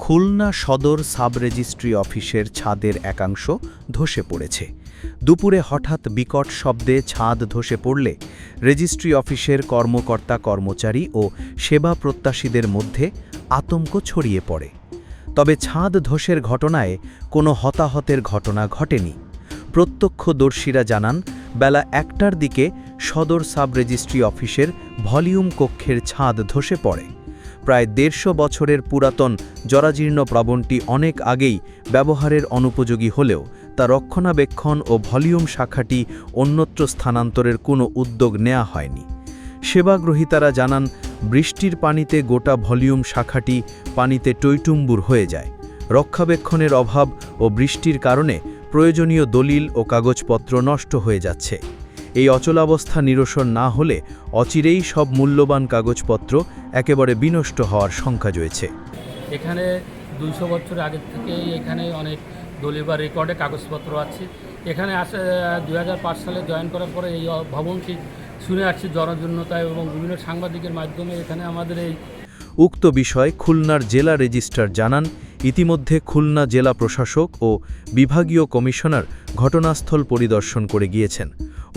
খুলনা সদর sub registry অফিসের ছাদের একাংশ ধসে পড়েছে। দুপুরে হঠাৎ বিকট শব্দে ছাদ ধসে পড়লে রেজিস্ট্রি অফিসের কর্মকর্তা-কর্মচারী ও সেবা প্রত্যাশীদের মধ্যে আতঙ্ক ছড়িয়ে পড়ে। তবে ছাদ ধসের ঘটনায় কোনো হতাহতের ঘটনা ঘটেনি। প্রত্যক্ষদর্শীরা জানান, বেলা ১টার দিকে সদর সাব রেজিস্ট্রি অফিসের ভলিউম কক্ষের ছাদ ধসে পড়ে। প্রায় ১৫০ বছরের পুরাতন জরাজীর্ণ ভবনটি অনেক আগেই ব্যবহারের অনুপযোগী হলেও তা রক্ষণাবেক্ষণ ও ভলিউম শাখাটি অন্যত্র স্থানান্তরের কোনো উদ্যোগ নেওয়া হয়নি। সেবাগ্রহীতারা জানান, বৃষ্টির পানিতে গোটা ভলিউম শাখাটি পানিতে টইটুম্বুর হয়ে যায়। রক্ষণাবেক্ষণের অভাব ও বৃষ্টির কারণে প্রয়োজনীয় দলিল ও কাগজপত্র নষ্ট হয়ে যাচ্ছে। এই অচলাবস্থা নিরসন না হলে অচিরেই সব মূল্যবান কাগজপত্র একেবারে বিনষ্ট হওয়ার শঙ্কা রয়েছে। এখানে ২০০ বছর আগের থেকেই এখানে অনেক দলিল বা রেকর্ডে কাগজপত্র আছে। এখানে ২০০৫ সালে জয়েন করার পরে এই ভবনটি শুনে আসছি জনজীর্ণতায় এবং বিভিন্ন সাংবাদিকের মাধ্যমে এখানে আমাদের এই উক্ত বিষয়ে খুলনার জেলা রেজিস্ট্রার জানান, ইতিমধ্যে খুলনা জেলা প্রশাসক ও বিভাগীয় কমিশনার ঘটনাস্থল পরিদর্শন করে গিয়েছেন।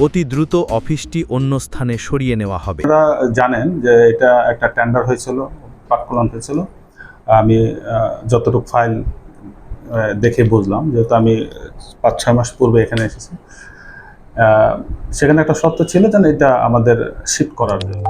অতি দ্রুত অফিসটি অন্য স্থানে সরিয়ে নেওয়া হবে। আপনারা জানেন যে এটা একটা টেন্ডার হয়েছিল, পাটকলন হয়েছিল। আমি যতটুকু ফাইল দেখে বুঝলাম, যেহেতু আমি ৫-৬ মাস পূর্বে এখানে এসেছি, সেখানে একটা শর্ত ছিল যেন এটা আমাদের শিফট করার জন্য।